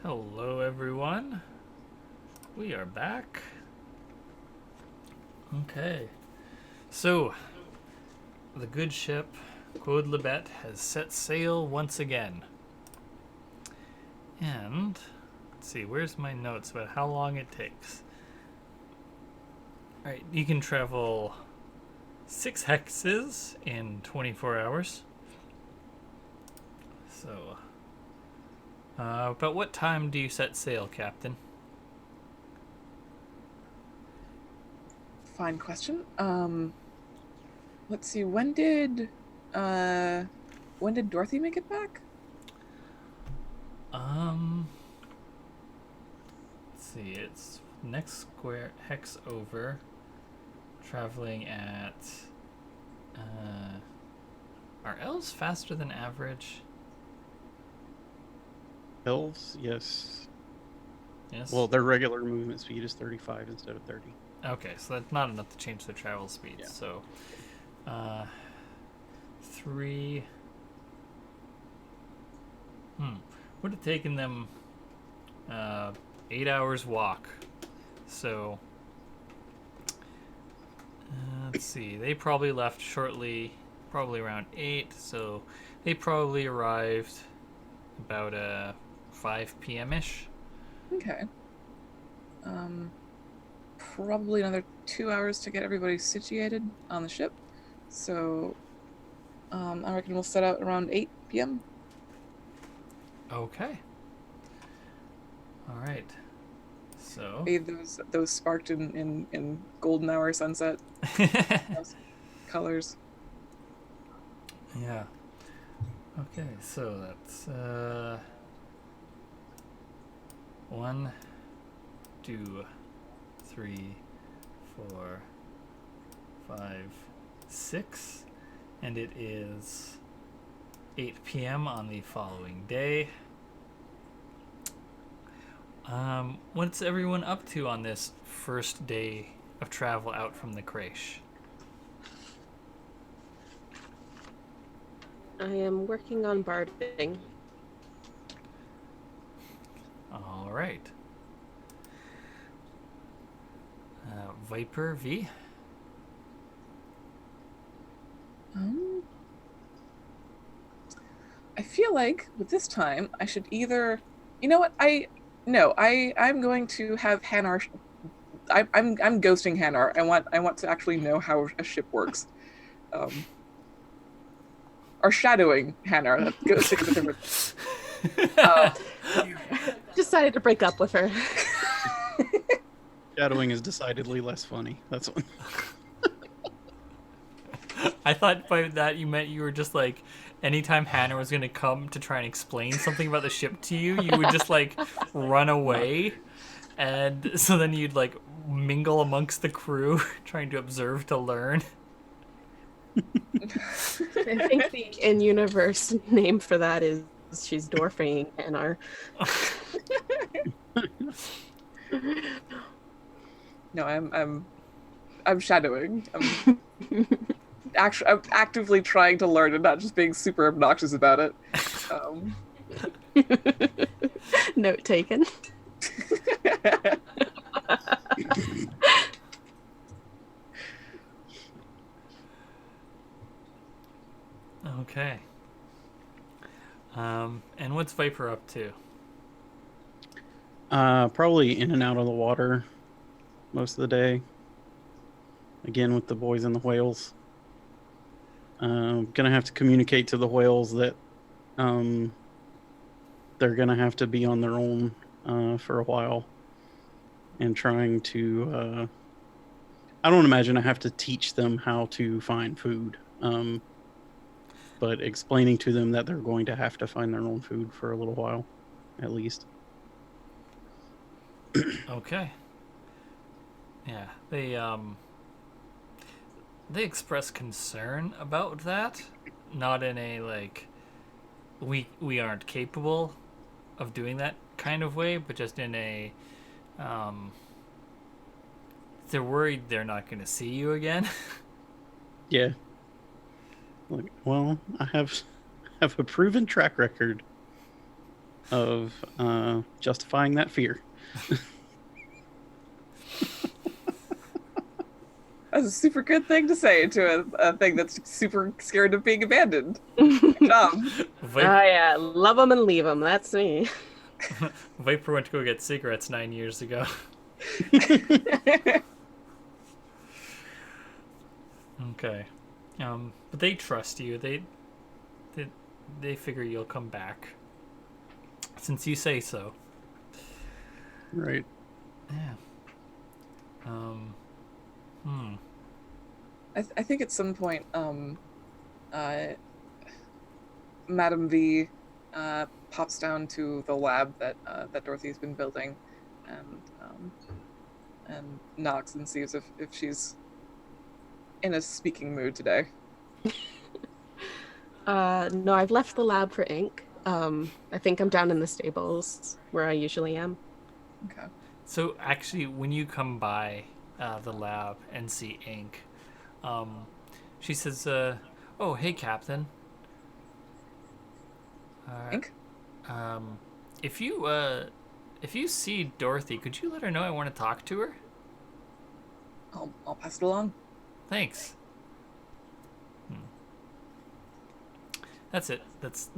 Hello, everyone. We are back. Okay. So, the good ship, Quod Libet, has set sail once again. And, let's see, where's my notes about how long it takes? Alright, you can travel 6 hexes in 24 hours. So, about what time do you set sail, Captain? Fine question. Let's see. When did Dorothy make it back? Um, let's see, it's next square hex over, traveling at, are elves faster than average? Elves, yes. Yes. Well, their regular movement speed is 35 instead of 30. Okay, so that's not enough to change their travel speed. Yeah. So, 3. Would have taken them 8 hours walk. So, let's see. They probably left shortly, probably around 8. So, they probably arrived about 5 p.m. ish. Okay. Probably another 2 hours to get everybody situated on the ship. So, I reckon we'll set out around 8 p.m. Okay. All right. So. Bathe those sparked in golden hour sunset colors. Yeah. Okay, so that's 1, 2, 3, 4, 5, 6, and it is 8 p.m. on the following day. What's everyone up to on this first day of travel out from the creche? I am working on barding. All right. Viper V. I feel like with this time I should either, you know what, I'm going to have Hanar. I'm ghosting Hanar. I want to actually know how a ship works. Or shadowing Hanar. Ghosting is a different. Decided to break up with her. Shadowing is decidedly less funny. That's one. I thought by that you meant you were just like, anytime Hannah was going to come to try and explain something about the ship to you, you would just like run away. And so then you'd like mingle amongst the crew, trying to observe to learn. I think the in-universe name for that is she's dwarfing Hanar. No, I'm shadowing. I'm actively trying to learn and not just being super obnoxious about it. Note taken. Okay. And what's Viper up to? Probably in and out of the water most of the day. Again, with the boys and the whales. Gonna have to communicate to the whales that they're gonna have to be on their own for a while, and trying to. I don't imagine I have to teach them how to find food, but explaining to them that they're going to have to find their own food for a little while, at least. Okay. Yeah, they express concern about that, not in a like we aren't capable of doing that kind of way, but just in a they're worried they're not going to see you again. Yeah. Like, well, I have a proven track record. of justifying that fear. That's a super good thing to say to a thing that's super scared of being abandoned. Good job. Oh yeah, love them and leave them. That's me. Viper went to go get cigarettes 9 years ago. Okay. But they trust you. They figure you'll come back. Since you say so. Right. Yeah. I think at some point, Madam V pops down to the lab that Dorothy's been building, and knocks and sees if she's in a speaking mood today. No, I've left the lab for ink. I think I'm down in the stables where I usually am. Okay. So actually, when you come by the lab and see Ink, she says, "Oh, hey, Captain. Ink? If you see Dorothy, could you let her know I want to talk to her? I'll pass it along. Thanks." That's it. That's,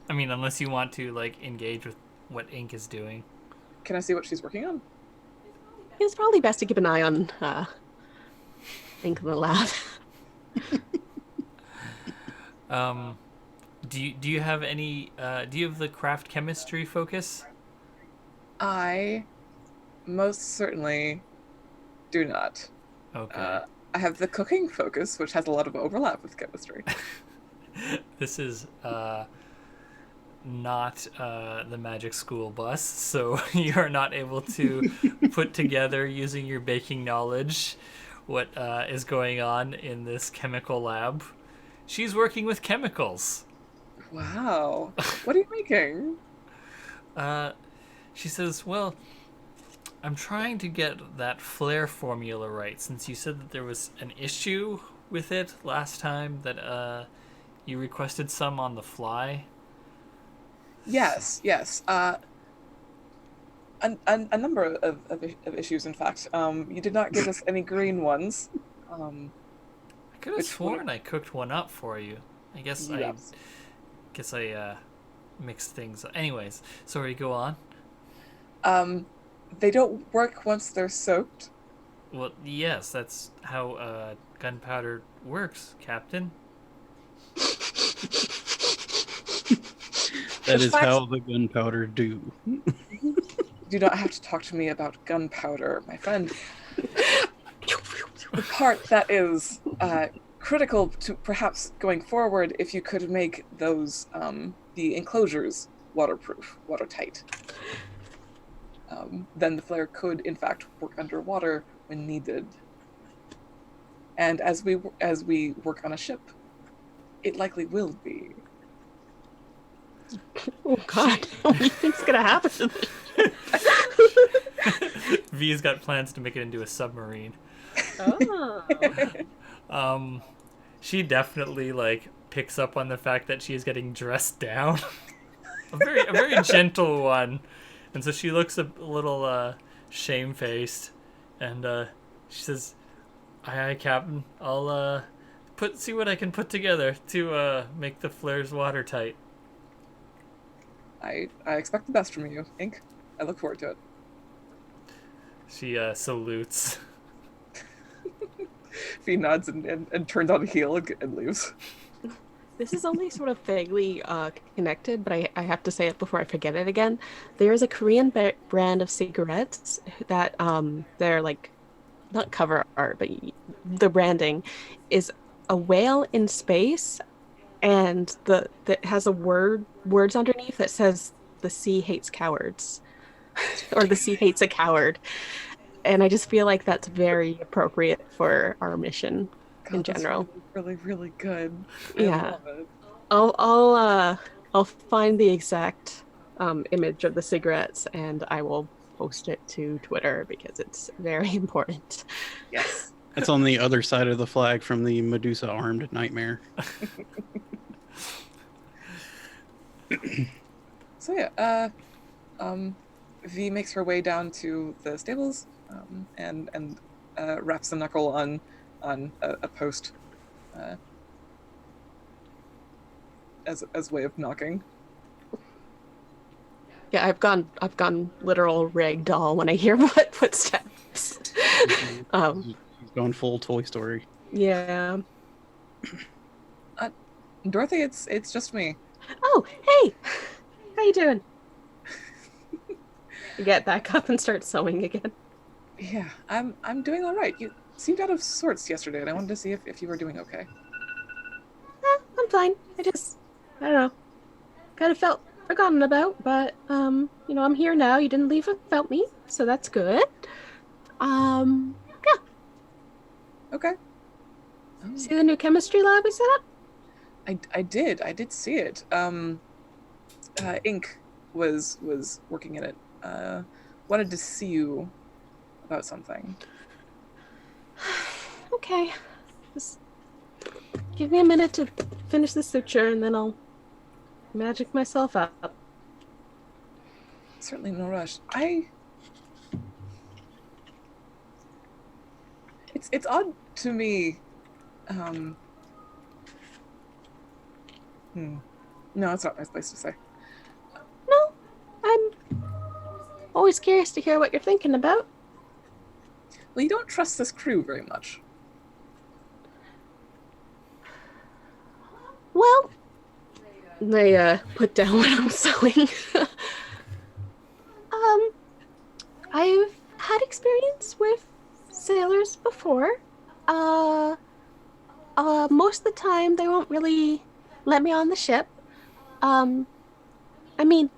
I mean, unless you want to like engage with what Ink is doing. Can I see what she's working on? It's probably best to keep an eye on ink in the lab. Do you have any? Do you have the craft chemistry focus? I most certainly do not. Okay. I have the cooking focus, which has a lot of overlap with chemistry. This is not the magic school bus, so you are not able to put together using your baking knowledge what is going on in this chemical lab. She's working with chemicals. Wow. What are you making? She says, well, I'm trying to get that flare formula right, since you said that there was an issue with it last time, that you requested some on the fly. Yes. A number of issues, in fact. You did not give us any green ones. I could have sworn I cooked one up for you. I guess I mixed things. Anyways, sorry, go on. They don't work once they're soaked. Well, yes, that's how gunpowder works, Captain. That is how the gunpowder do. You do not have to talk to me about gunpowder, my friend. The part that is critical to perhaps going forward, if you could make those the enclosures waterproof, watertight, then the flare could in fact work underwater when needed. And as we work on a ship, it likely will be. Oh God, what do you think's gonna happen to this? V's got plans to make it into a submarine. Oh. She definitely like picks up on the fact that she is getting dressed down. a very gentle one. And so she looks a little shamefaced, and she says, "Aye, Captain. I'll see what I can put together to make the flares watertight." I expect the best from you, Ink. I look forward to it. She salutes. Fee nods and turns on a heel and leaves. This is only sort of vaguely connected, but I have to say it before I forget it again. There is a Korean brand of cigarettes that they're like not cover art, but the branding is a whale in space, and that has words underneath that says "the sea hates cowards" or "the sea hates a coward." And I just feel like that's very appropriate for our mission in general. Really, really good. Yeah. I love it. I'll find the exact image of the cigarettes and I will post it to Twitter because it's very important. Yes. That's on the other side of the flag from the Medusa armed nightmare. So yeah, V makes her way down to the stables, and wraps the knuckle on a post, uh, as way of knocking. Yeah, I've gone literal ragdoll when I hear what footsteps. um, She's gone full Toy Story. yeah. Dorothy, it's just me. Oh, hey, how you doing? You get back up and start sewing again. Yeah, I'm doing all right. You seemed out of sorts yesterday, and I wanted to see if you were doing okay. I'm fine. I don't know, kind of felt forgotten about, but I'm here now. You didn't leave without me, so that's good. Yeah. Okay. Oh, See the new chemistry lab we set up? I did see it. Ink was working in it. Wanted to see you about something. Okay. Just give me a minute to finish the suture, and then I'll magic myself up. Certainly no rush. It's odd to me. Um, hmm. No, it's not a nice place to say. No, I'm always curious to hear what you're thinking about. Well, you don't trust this crew very much. Well, they put down what I'm sewing. um, I've had experience with sailors before. Uh, most of the time they won't really let me on the ship. Um, I mean,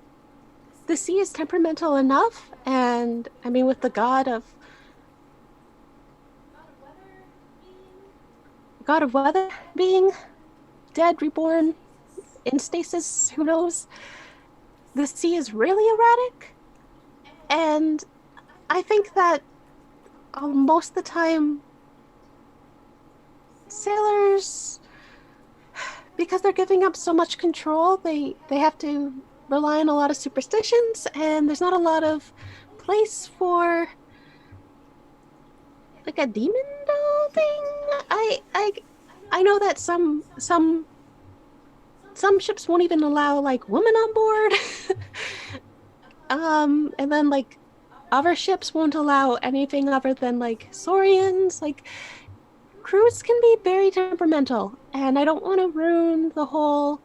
the sea is temperamental enough, and I mean, with the god of weather being dead, reborn, in stasis, who knows? The sea is really erratic, and I think that most of the time, sailors, because they're giving up so much control, they have to rely on a lot of superstitions, and there's not a lot of place for like a demon doll thing. I know that some ships won't even allow like women on board. And then like other ships won't allow anything other than like saurians. Like crews can be very temperamental, and I don't want to ruin the whole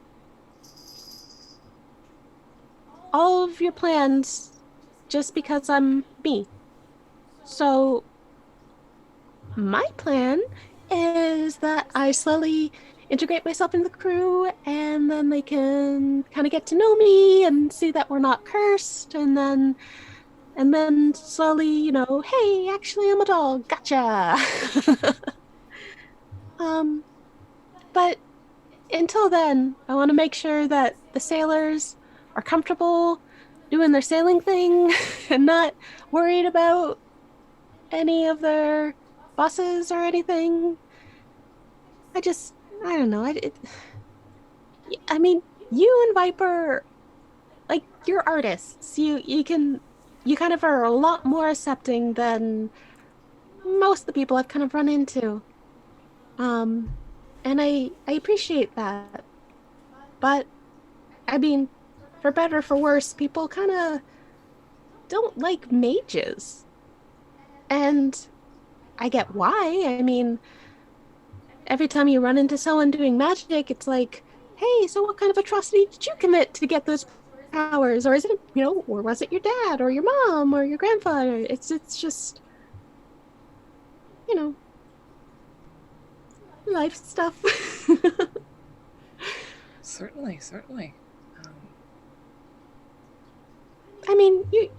all of your plans just because I'm me. So my plan is that I slowly integrate myself in the crew, and then they can kind of get to know me and see that we're not cursed, and then slowly, hey, actually I'm a dog. Gotcha. um but until then, I want to make sure that the sailors are comfortable doing their sailing thing and not worried about any of their bosses or anything. I just, I don't know. I mean, you and Viper, like, you're artists. You kind of are a lot more accepting than most of the people I've kind of run into. Um, and I appreciate that. But I mean, for better or for worse, people kind of don't like mages. And I get why. I mean, every time you run into someone doing magic, it's like, hey, so what kind of atrocity did you commit to get those powers? Or is it, or was it your dad or your mom or your grandfather? It's just, you know, life stuff. Certainly, certainly. I mean, you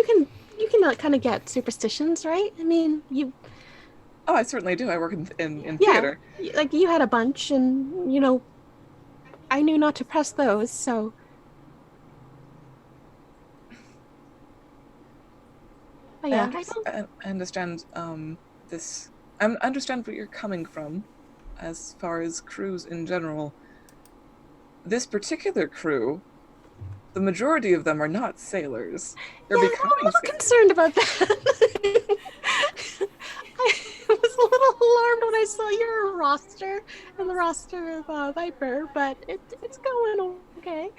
can kind of get superstitions, right? I mean, Oh, I certainly do. I work in yeah, theater. like you had a bunch, and I knew not to press those, so but yeah, I don't. I understand this. I understand where you're coming from, as far as crews in general. This particular crew, the majority of them are not sailors. They're Yeah, I'm a becoming little sailors. concerned about that. I was a little alarmed when I saw your roster and the roster of Viper, but it's going okay.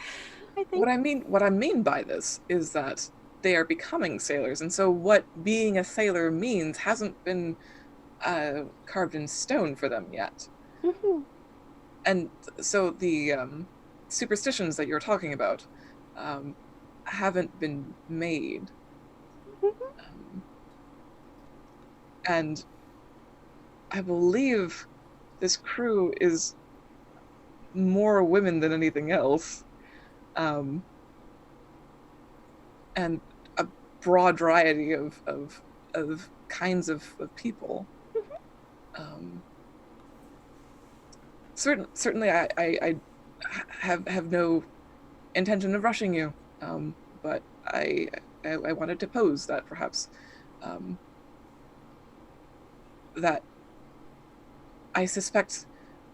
I think. What I mean by this is that they are becoming sailors, and so what being a sailor means hasn't been carved in stone for them yet. Mhm. And so the superstitions that you're talking about um, haven't been made. Mhm. Um, and I believe this crew is more women than anything else, um, and a broad variety of kinds of people. Um, certainly, I have no intention of rushing you, but I wanted to pose that perhaps um, that I suspect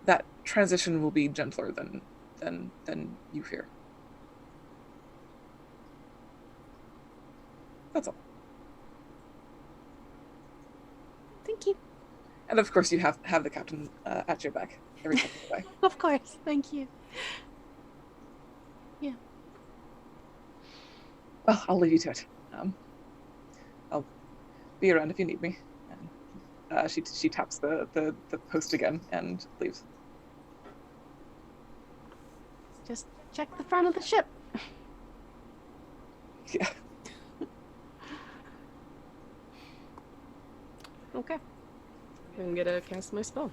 that transition will be gentler than you fear. That's all. Thank you. And of course, you have the captain at your back every step of the way. Of course. Thank you. Yeah. Well, I'll leave you to it. I'll be around if you need me. And she taps the post again and leaves. Just check the front of the ship. Yeah. Okay. I'm gonna cast my spell.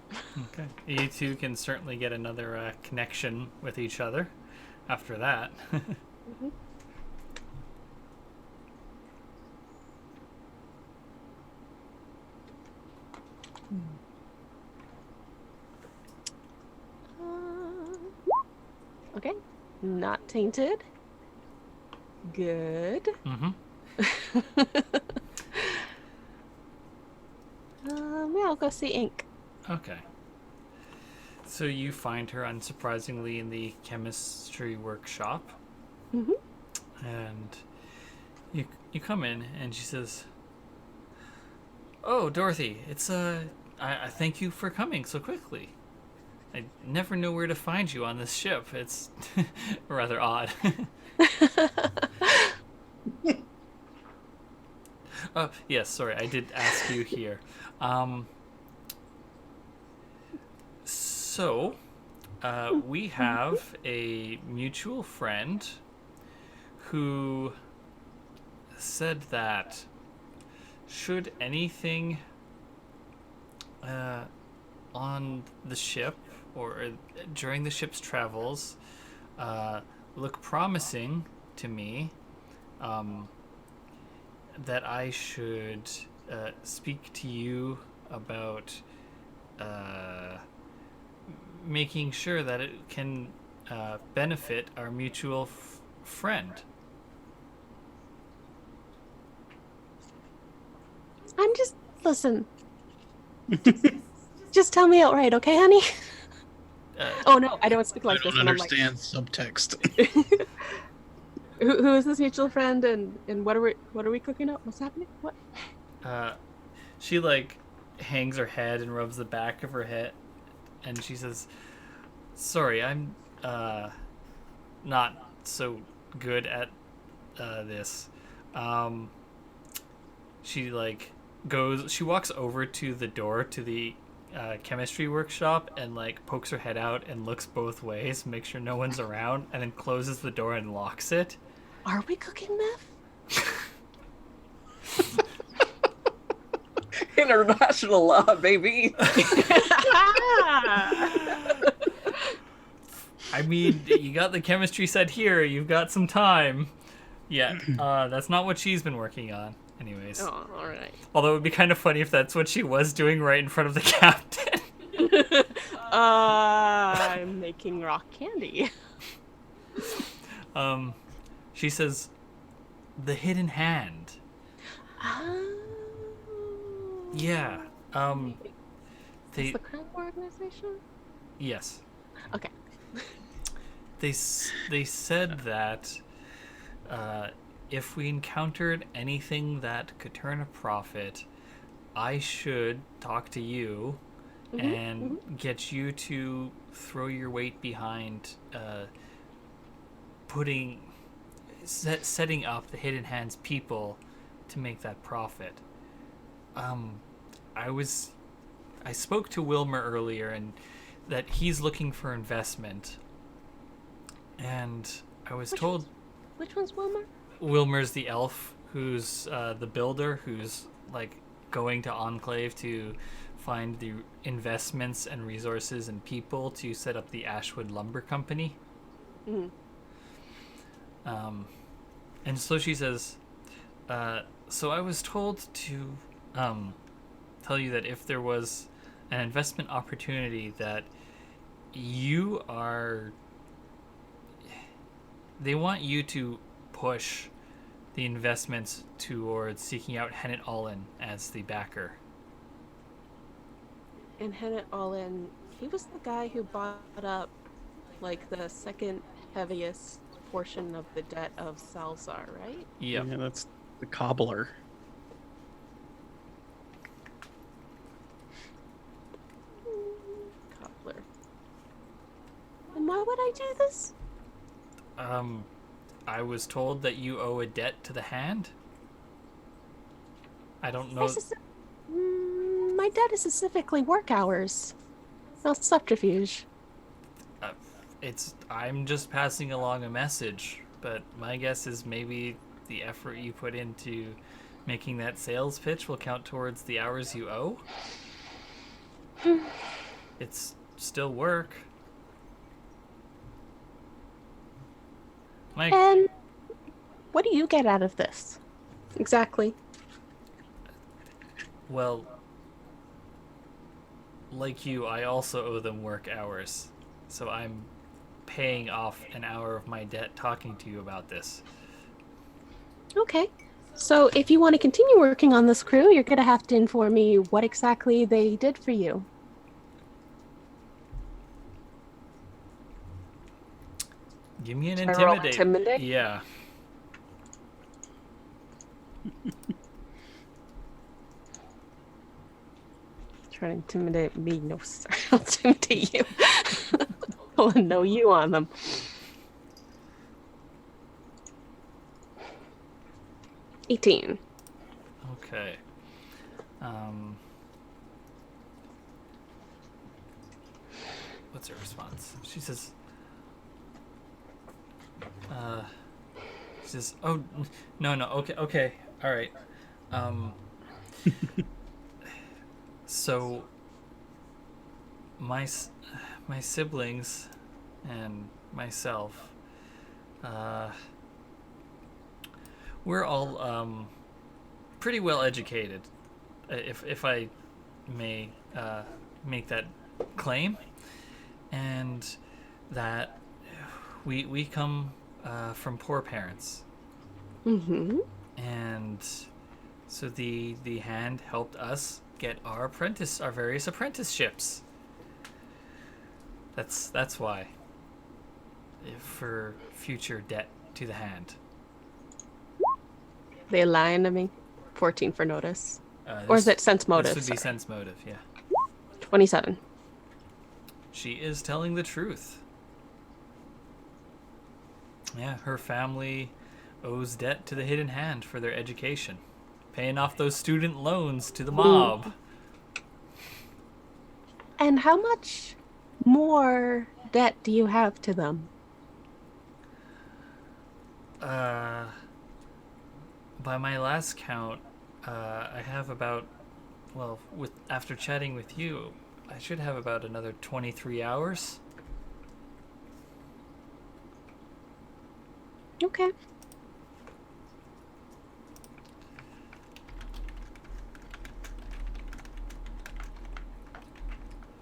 Okay. You two can certainly get another connection with each other after that. Mhm. Okay. Not tainted. Good. Mm-hmm. Yeah, I'll go see Ink. Okay. So you find her, unsurprisingly, in the chemistry workshop, Mm-hmm. and you come in, and she says, "Oh, Dorothy, it's I thank you for coming so quickly. I never know where to find you on this ship. It's rather odd." Oh, yes, sorry, I did ask you here. So, we have a mutual friend who said that should anything on the ship or during the ship's travels look promising to me, that I should speak to you about making sure that it can benefit our mutual friend. I'm just listen. Just tell me outright, okay, honey? Oh no, I don't speak I like this. don't And I'm like, understand subtext. who is this mutual friend, and what are we cooking up? What's happening? What? She like hangs her head and rubs the back of her head, and she says, "Sorry, I'm not so good at this." She like she walks over to the door to the chemistry workshop and like pokes her head out and looks both ways, makes sure no one's around, and then closes the door and locks it. Are we cooking meth? International law, baby. I mean, you got the chemistry set here. You've got some time. Yeah, that's not what she's been working on. Anyways. Oh, all right. Although it would be kind of funny if that's what she was doing right in front of the captain. I'm making rock candy. She says, "The hidden hand." Oh. Yeah. Is They the crime organization? yes. Okay. They said that If we encountered anything that could turn a profit, I should talk to you and get you to throw your weight behind setting up the Hidden Hands people to make that profit. I spoke to Wilmer earlier, and that he's looking for investment. And I was told Which one's Wilmer? Wilmer's the elf who's the builder who's like going to Enclave to find the investments and resources and people to set up the Ashwood Lumber Company. Mm-hmm. And so she says, so I was told to tell you that if there was an investment opportunity that they want you to push the investments towards seeking out Hennet Allen as the backer. And Hennet Allen, he was the guy who bought up like the second heaviest portion of the debt of Salzar, right? Yep. Yeah, that's the cobbler. Cobbler. And why would I do this? I was told that you owe a debt to the hand. I don't know. My debt is specifically work hours, not subterfuge. I'm just passing along a message, but my guess is maybe the effort you put into making that sales pitch will count towards the hours you owe. It's still work. And what do you get out of this? Exactly. Well, like you, I also owe them work hours. So I'm paying off an hour of my debt talking to you about this. Okay. So if you want to continue working on this crew, you're going to have to inform me what exactly they did for you. Give me an Should I roll intimidate. intimidate? Yeah. Try to intimidate me. No, sir. I'll intimidate you. I'll know you on them. $18. Okay. What's her response? She says, oh, no, okay, all right. So my siblings and myself, we're all pretty well educated, if I may make that claim, and that we come from poor parents. Mm-hmm. And so the hand helped us get our various apprenticeships. That's why. For future debt to the hand. They lying to me. 14 for notice. Or is it sense motive? This would be sense motive, yeah. 27. She is telling the truth. Yeah, her family owes debt to the Hidden Hand for their education, paying off those student loans to the mob. And how much more debt do you have to them? By my last count, I have about, after chatting with you, I should have about another 23 hours. Okay.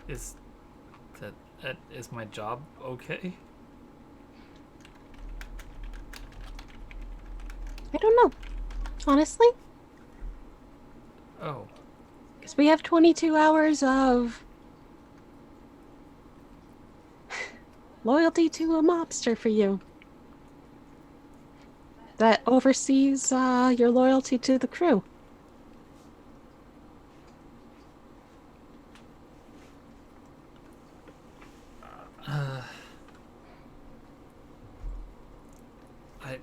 Is my job okay? I don't know. Honestly. Oh. Because we have 22 hours of loyalty to a mobster for you. that oversees your loyalty to the crew. I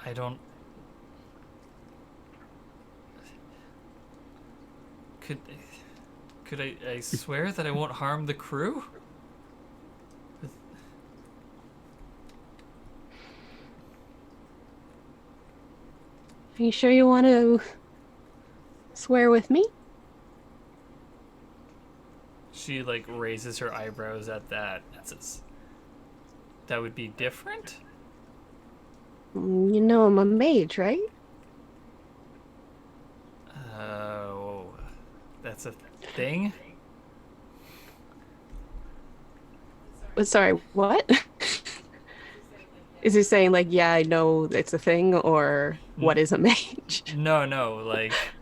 I don't. Could I swear that I won't harm the crew? Are you sure you want to swear with me? She like raises her eyebrows at that and says, "That would be different." You know I'm a mage, right? Oh, that's a thing. Sorry, what? Is he saying like, yeah, I know it's a thing, or what is a mage? No, like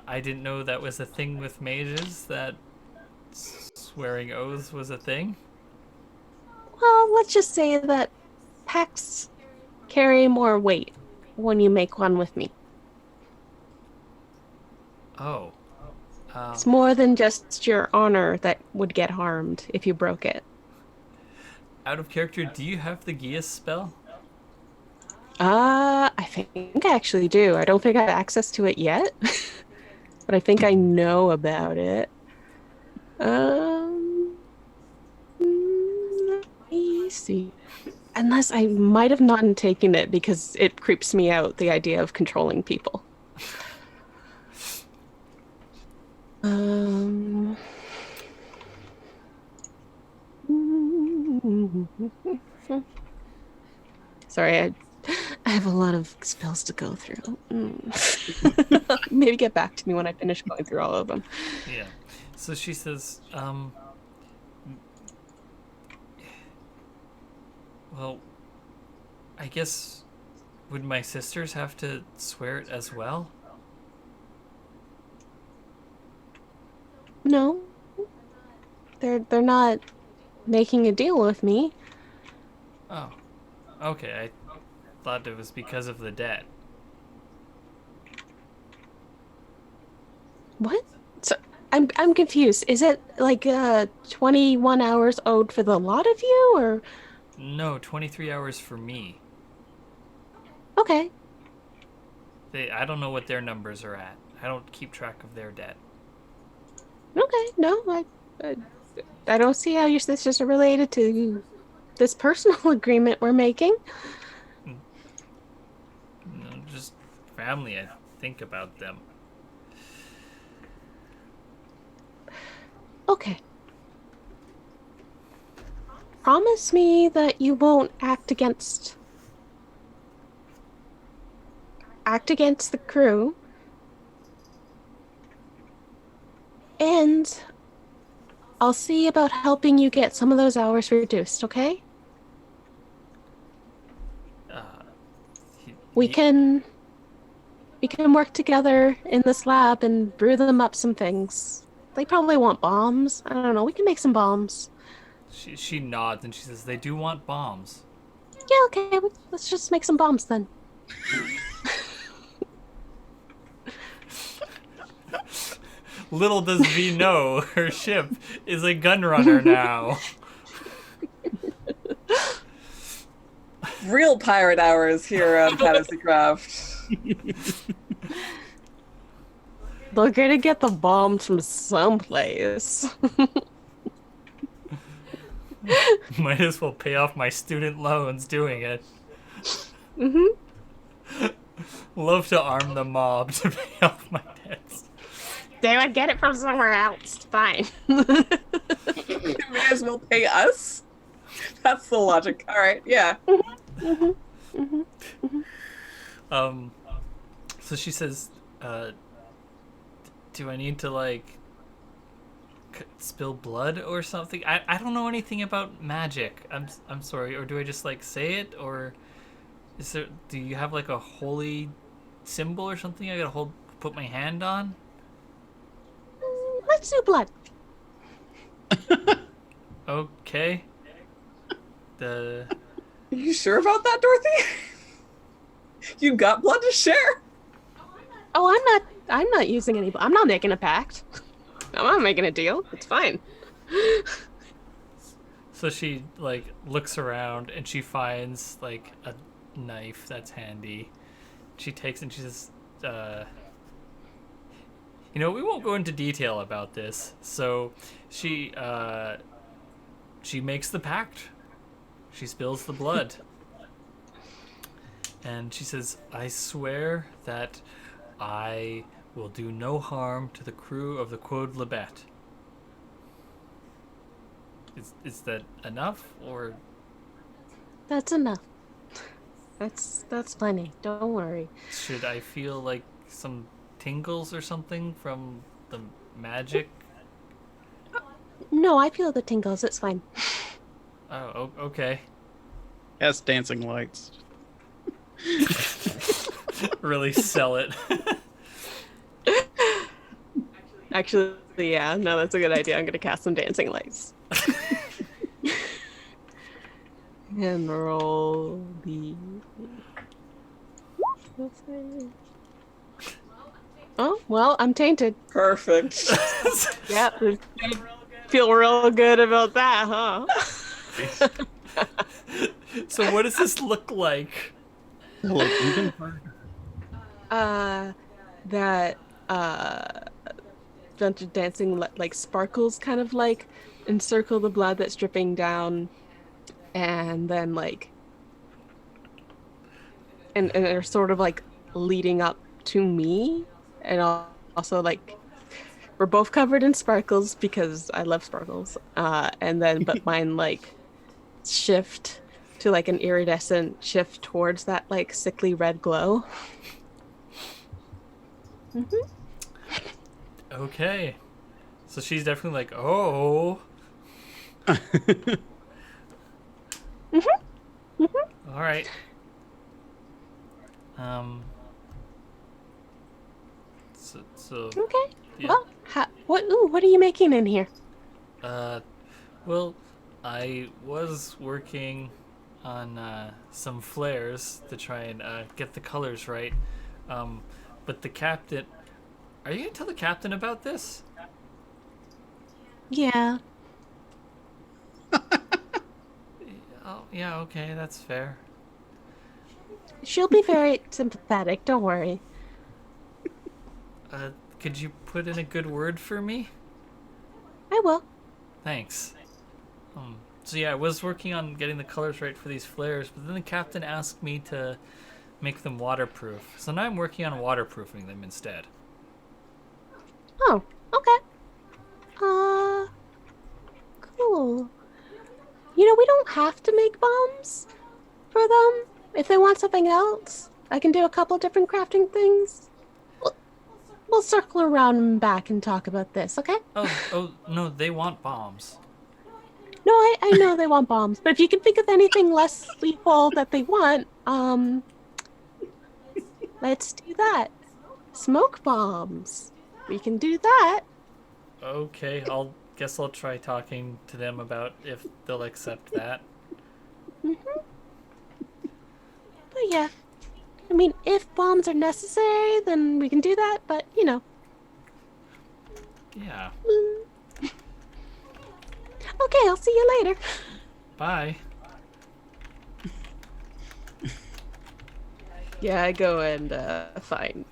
I didn't know that was a thing with mages, that swearing oaths was a thing. Well, let's just say that pacts carry more weight when you make one with me. Oh, It's more than just your honor that would get harmed if you broke it. out of character, do you have the Geas spell? I think I actually do. I don't think I have access to it yet, but I think I know about it. Um, let me see. Unless I might have not taken it because it creeps me out, the idea of controlling people. Um, Sorry, I have a lot of spells to go through. Maybe get back to me when I finish going through all of them. Yeah. So she says, well, I guess, would my sisters have to swear it as well? No, they're not making a deal with me. Oh, okay. I thought it was because of the debt. What? So I'm confused. Is it like 21 hours owed for the lot of you, or No, 23 hours for me. okay? I don't know what their numbers are at. I don't keep track of their debt. Okay, no, I, I don't see how your sisters are related to this personal agreement we're making. No, just family. I think about them. Okay. Promise me that you won't act against the crew, and I'll see about helping you get some of those hours reduced, okay? Uh, he, We he, can we can work together in this lab and brew them up some things. They probably want bombs. I don't know. We can make some bombs. she nods and she says, "They do want bombs." Yeah, okay. Let's just make some bombs then. Little does V know her ship is a gun runner now. Real pirate hours here on Fantasy Craft. They're gonna get the bombs from someplace. Might as well pay off my student loans doing it. Love to arm the mob to pay off my debts. They would get it from somewhere else. Fine. You may as well pay us. That's the logic. All right, yeah. So she says, do I need to like spill blood or something? I don't know anything about magic. I'm sorry. Or do I just like say it, or do you have like a holy symbol or something I gotta put my hand on? Let's do blood. Okay. The Are you sure about that, Dorothy? You got blood to share. Oh, I'm not using any. I'm not making a pact. I'm not making a deal. It's fine. So she like looks around and she finds like a knife that's handy. She takes and she says, we won't go into detail about this. So she makes the pact. She spills the blood. And she says, I swear that I will do no harm to the crew of the Quod Lebet. Is that enough, or That's enough. That's plenty. Don't worry. should I feel like some tingles or something from the magic? No, I feel the tingles. It's fine. Oh, okay. Has dancing lights. Really sell it. Actually, yeah. No, that's a good idea. I'm gonna cast some dancing lights. And roll the. Oh well, I'm tainted. Perfect. Yeah, feel real good about that, huh? So what does this look like? Look even harder. That bunch of dancing like sparkles kind of like encircle the blood that's dripping down, and then like and they're sort of like leading up to me, and also like we're both covered in sparkles because I love sparkles, and then but mine like shift to like an iridescent shift towards that like sickly red glow. Okay. So she's definitely like, oh. All right. So Okay. yeah. Well, what are you making in here? Well, I was working on some flares to try and get the colors right. But the captain, are you gonna tell the captain about this? Yeah. Oh, yeah, okay, that's fair. She'll be very sympathetic, don't worry. Could you put in a good word for me? I will. Thanks. So yeah, I was working on getting the colors right for these flares, but then the captain asked me to make them waterproof. So now I'm working on waterproofing them instead. Oh, okay. Cool. We don't have to make bombs for them. If they want something else, I can do a couple different crafting things. We'll circle around and back and talk about this, okay? Oh, no, they want bombs. No, I know they want bombs, but if you can think of anything less lethal that they want, let's do that. Smoke bombs. We can do that. Okay, guess I'll try talking to them about if they'll accept that. But yeah, I mean, if bombs are necessary, then we can do that, but Yeah. Okay, I'll see you later. Bye. Yeah, I go and find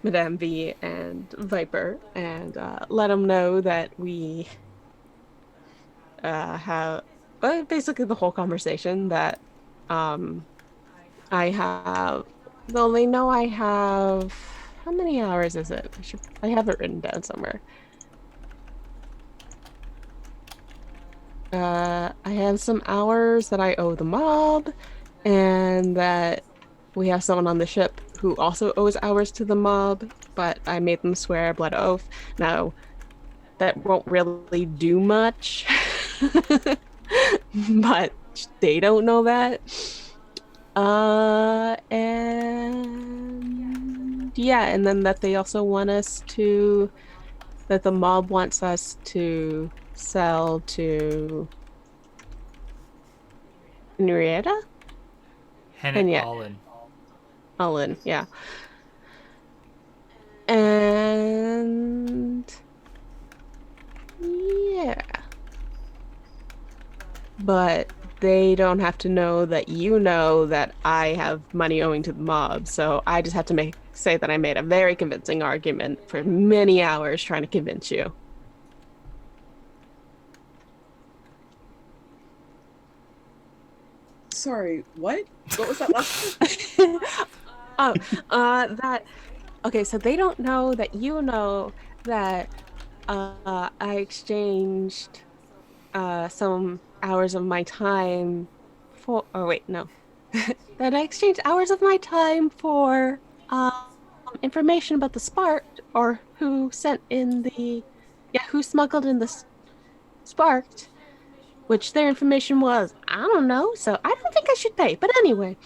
Madame V and Viper and let them know that we have basically the whole conversation that I have. Well, they know I have. How many hours is it? I have it written down somewhere. I have some hours that I owe the mob, and that we have someone on the ship who also owes hours to the mob, but I made them swear a blood oath. Now, that won't really do much, but they don't know that. And yeah, and then that they also want us to that the mob wants us to sell to Henrietta? Hennet And yeah, Allen. Olin, yeah. And yeah, but they don't have to know that you know that I have money owing to the mob. So I just have to say that I made a very convincing argument for many hours trying to convince you. Sorry, what? What was that last? Oh, that okay, so they don't know that you know that I exchanged some hours of my time for, oh wait, no. That I exchanged hours of my time for information about the spark or who sent in the, yeah, who smuggled in the sparked, which their information was, I don't know, so I don't think I should pay. But anyway,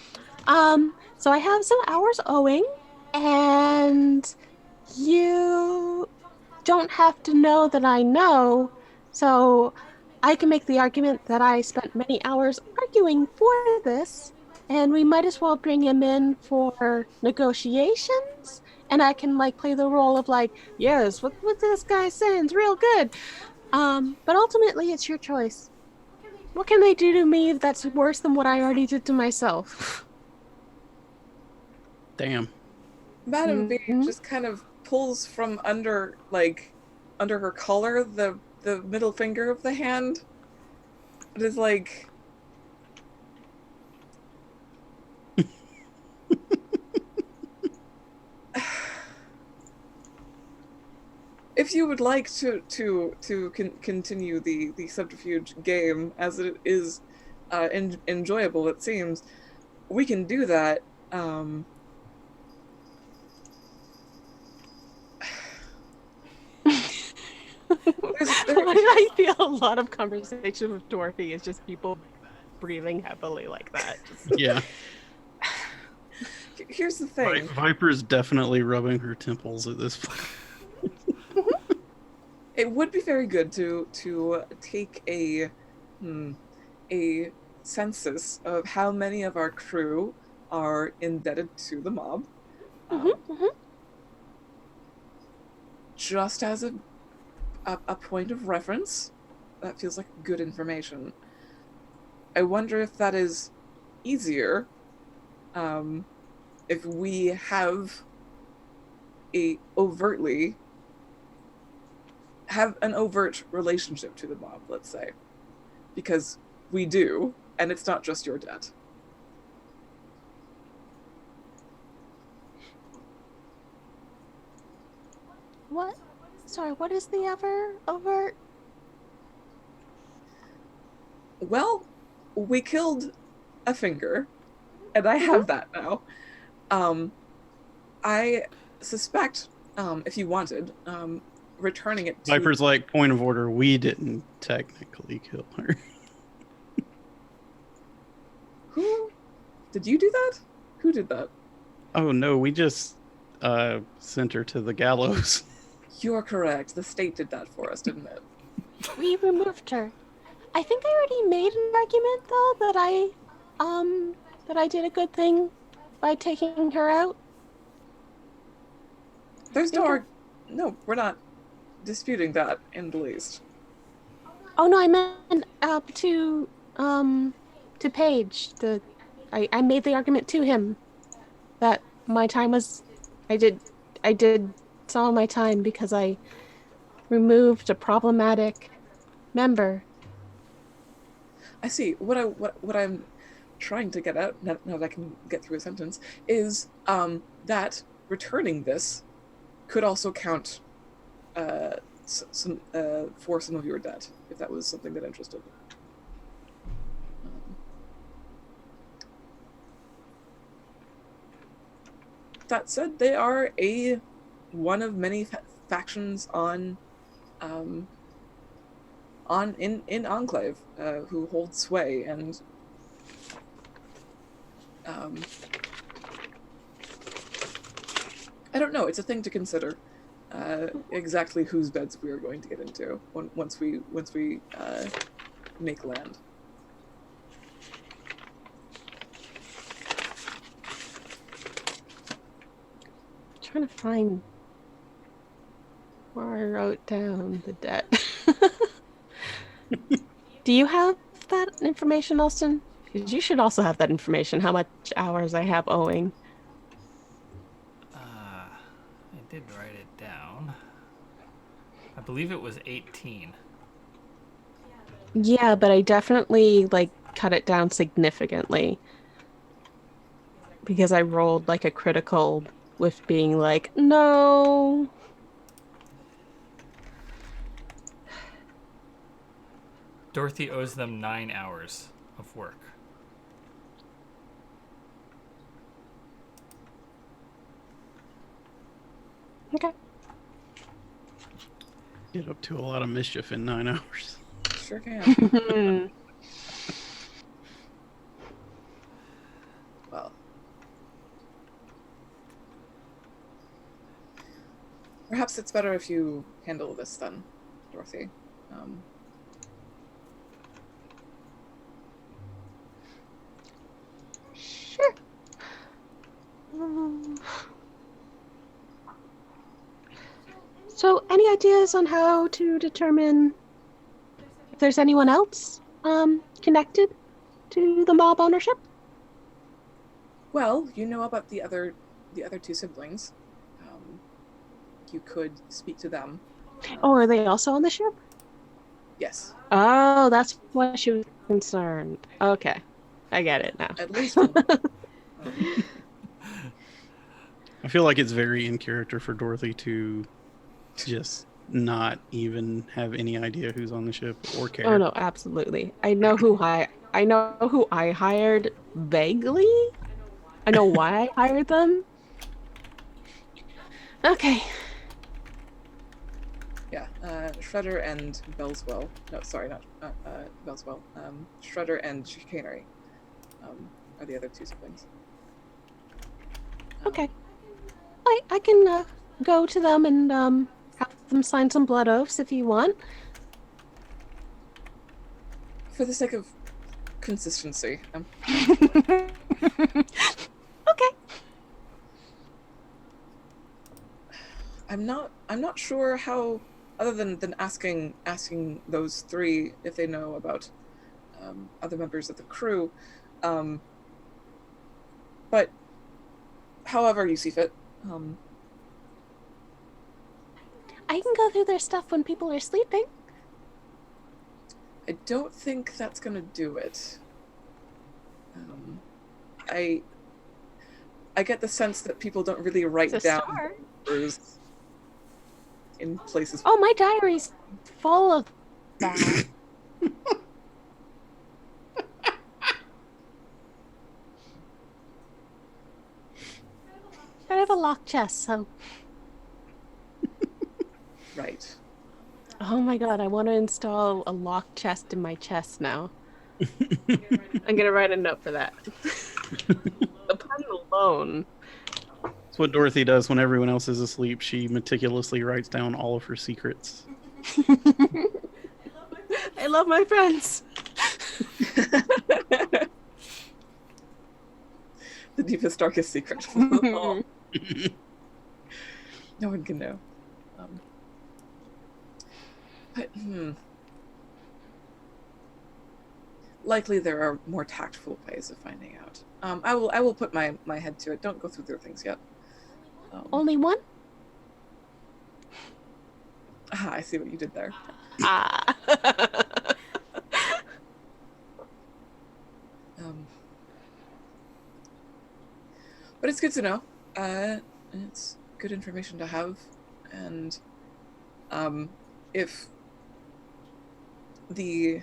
so I have some hours owing, and you don't have to know that I know, so I can make the argument that I spent many hours arguing for this, and we might as well bring him in for negotiations. And I can like play the role of like, yes, what this guy saying is real good. But ultimately it's your choice. What can they do to me that's worse than what I already did to myself? Damn. Madam V Mhm. just kind of pulls from under, like, under her collar, the middle finger of the hand. It is like, if you would like to continue the subterfuge game as it is enjoyable, it seems, we can do that. Um, there, I feel a lot of conversation with Dorothy is just people breathing heavily like that. Just Yeah. here's the thing. Viper's definitely rubbing her temples at this point. It would be very good to take a census of how many of our crew are indebted to the mob, Mhm, um, mhm. just as a point of reference. That feels like good information. I wonder if that is easier, um, if we have a overtly have an overt relationship to the mob, let's say, because we do, and it's not just your debt. What? Sorry, what is the ever overt? Well, we killed a finger, and I Mhm. have that now. Um, I suspect, if you wanted, returning it to Viper's like, point of order, we didn't technically kill her. who did you do that? Who did that? Oh no, we just sent her to the gallows. You're correct. The state did that for us, didn't it? We removed her. I think I already made an argument though that I did a good thing by taking her out. I There's think I, no, we're not disputing that in the least. oh no, I meant to Paige. I made the argument to him that my time was I did some of my time because I removed a problematic member. I see. What I'm trying to get out now that I can get through a sentence is that returning this could also count some for some of your debt, if that was something that interested. Um, that said, they are a one of many factions um, in Enclave who hold sway, and um, I don't know. It's a thing to consider. exactly whose beds we are going to get into once we make land. Trying to find where I wrote down the debt. Do you have that information, Austin? Because you should also have that information, how much hours I have owing. I did write it down. I believe it was 18. Yeah, but I definitely like cut it down significantly because I rolled like a critical with being like, no. Dorothy owes them 9 hours of work. Okay. Get up to a lot of mischief in 9 hours. Sure can. Well, perhaps it's better if you handle this then, Dorothy. Sure. So, any ideas on how to determine if there's anyone else connected to the mob ownership? Well, you know about the other two siblings. You could speak to them. Oh, are they also on the ship? Yes. Oh, that's why she was concerned. Okay, I get it now. At least one. I feel like it's very in character for Dorothy to just not even have any idea who's on the ship or care. Oh no, absolutely. I know who I hired vaguely. I know why I hired them. Okay. Yeah, Shredder and Bellswell. No, sorry, not Bellswell. Shredder and Chicanery are the other two siblings. Okay. I can go to them and have them sign some blood oaths if you want. For the sake of consistency. Okay. I'm not sure how, other than asking those three if they know about other members of the crew, but however you see fit. I can go through their stuff when people are sleeping. I don't think that's gonna do it. I get the sense that people don't really write It's a down start. numbers in places. Oh, my diary's full of that. I have a locked chest, so. Right. Oh my god, I want to install a locked chest in my chest now. I'm gonna write a note for that. The pun alone. That's what Dorothy does when everyone else is asleep. She meticulously writes down all of her secrets. I love my friends. The deepest, darkest secret. Oh. No one can know. But likely there are more tactful ways of finding out. I will put my head to it. Don't go through their things yet. Only one? I see what you did there. Ah. But it's good to know. It's good information to have, and if the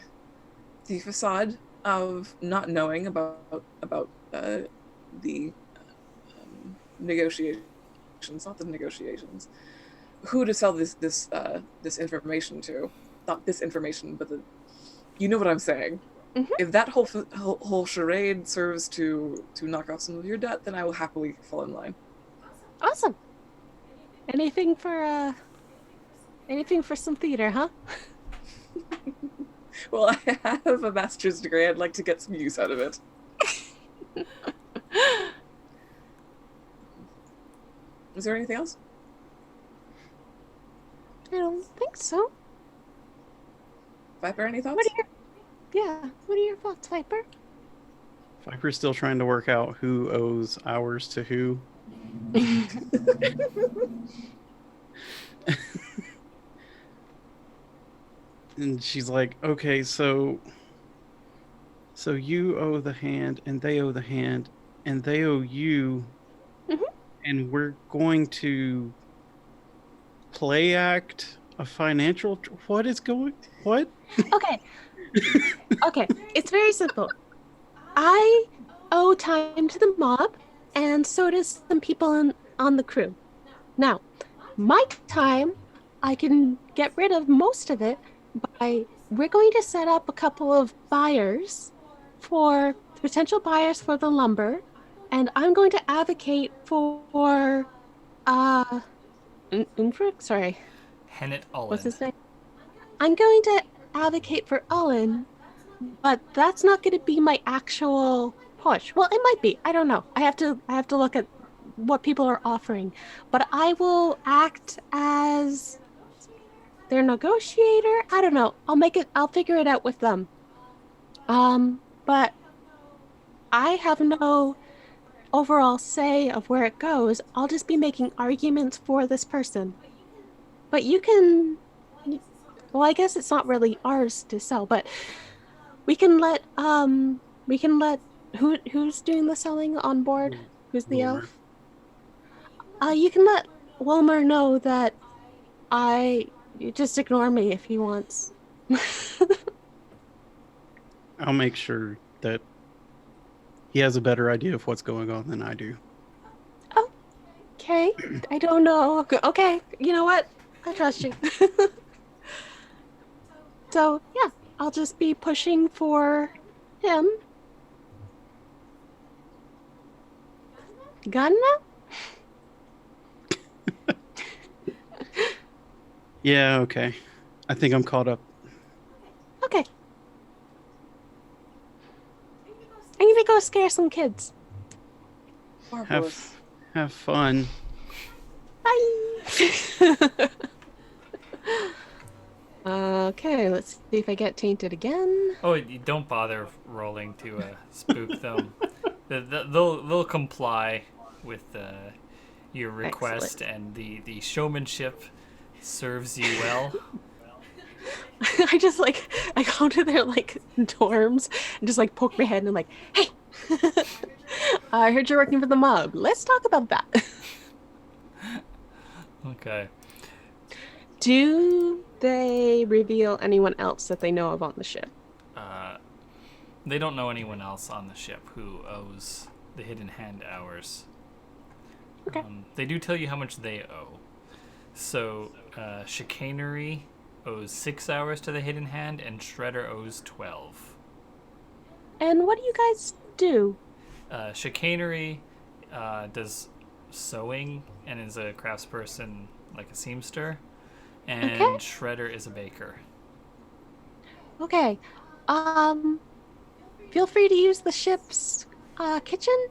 facade of not knowing about the negotiations, not the negotiations, who to sell this information to, not this information, but you know what I'm saying. Mhm. If that whole charade serves to knock off some of your debt, then I will happily fall in line. Awesome. Anything for some theater, huh? Well, I have a master's degree. I'd like to get some use out of it. Is there anything else? I don't think so. Viper, any What thoughts? are what are your thoughts, Viper? Viper's still trying to work out who owes hours to who. And she's like, okay, so you owe the hand, and they owe the hand, and they owe you, Mhm. and we're going to play act a financial. What is going? What? Okay. Okay. It's very simple. I owe time to the mob, and so does some people on the crew. Now, my time, I can get rid of most of it by we're going to set up a couple of buyers for potential buyers for the lumber, and I'm going to advocate for uh sorry, Hennet what's Ullen. his name? I'm going to advocate for Owen, but that's not going to be my actual push. Well, it might be. I don't know. I have to look at what people are offering, but I will act as their negotiator. I don't know. I'll figure it out with them. But I have no overall say of where it goes. I'll just be making arguments for this person. But you can, well, I guess it's not really ours to sell, but we can let who's doing the selling on board? Who's the Wilmer. elf? You can let Wilmer know that I you just ignore me if he wants. I'll make sure that he has a better idea of what's going on than I do. Okay, I don't know. Okay, you know what? I trust you. So yeah, I'll just be pushing for him. Gun now? Yeah, okay. I think I'm caught up. Okay. I need to go scare some kids. Marvelous. Have fun. Bye. Okay, let's see if I get tainted again. Oh, you don't bother rolling to spook them. They'll comply with your request, and the showmanship serves you well. I go to their dorms and just poke my head and I'm like, hey, I heard you're working for the mob. Let's talk about that. Okay. Do they reveal anyone else that they know of on the ship? They don't know anyone else on the ship who owes the Hidden Hand hours. Okay. They do tell you how much they owe. So, Chicanery owes 6 hours to the Hidden Hand, and Shredder owes 12. And what do you guys do? Chicanery does sewing and is a craftsperson, like a seamster, and Okay. Shredder is a baker. Okay. Feel free to use the ship's kitchen.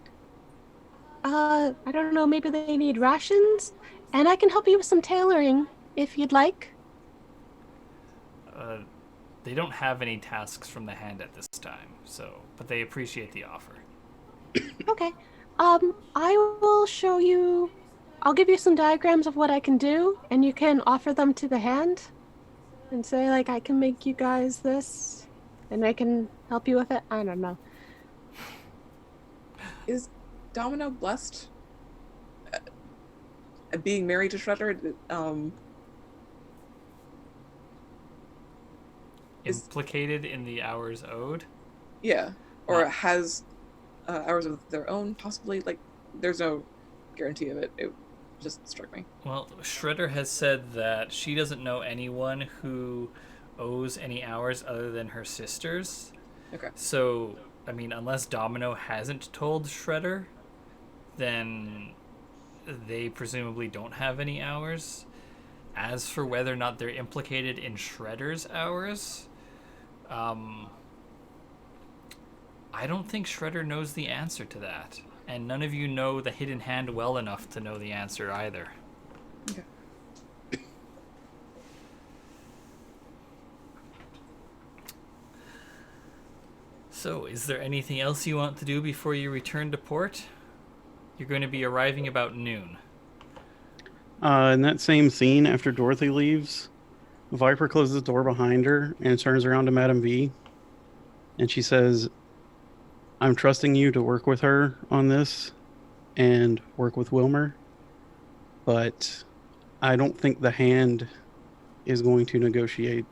I don't know, maybe they need rations, and I can help you with some tailoring if you'd like. They don't have any tasks from the hand at this time, but they appreciate the offer. Okay. I will show you. I'll give you some diagrams of what I can do, and you can offer them to the hand and say, I can make you guys this, and I can help you with it. I don't know. Is Domino blessed at being married to Shredder? Implicated in the hours owed? Yeah, or has hours of their own, possibly. There's no guarantee of it. It just struck me. Well, Shredder has said that she doesn't know anyone who owes any hours other than her sisters. Okay. So, I mean, unless Domino hasn't told Shredder, then they presumably don't have any hours. As for whether or not they're implicated in Shredder's hours, I don't think Shredder knows the answer to that. And none of you know the hidden hand well enough to know the answer either. Okay. So, is there anything else you want to do before you return to port? You're going to be arriving about noon. In that same scene, after Dorothy leaves, Viper closes the door behind her and turns around to Madam V. And she says, I'm trusting you to work with her on this and work with Wilmer. But I don't think the hand is going to negotiate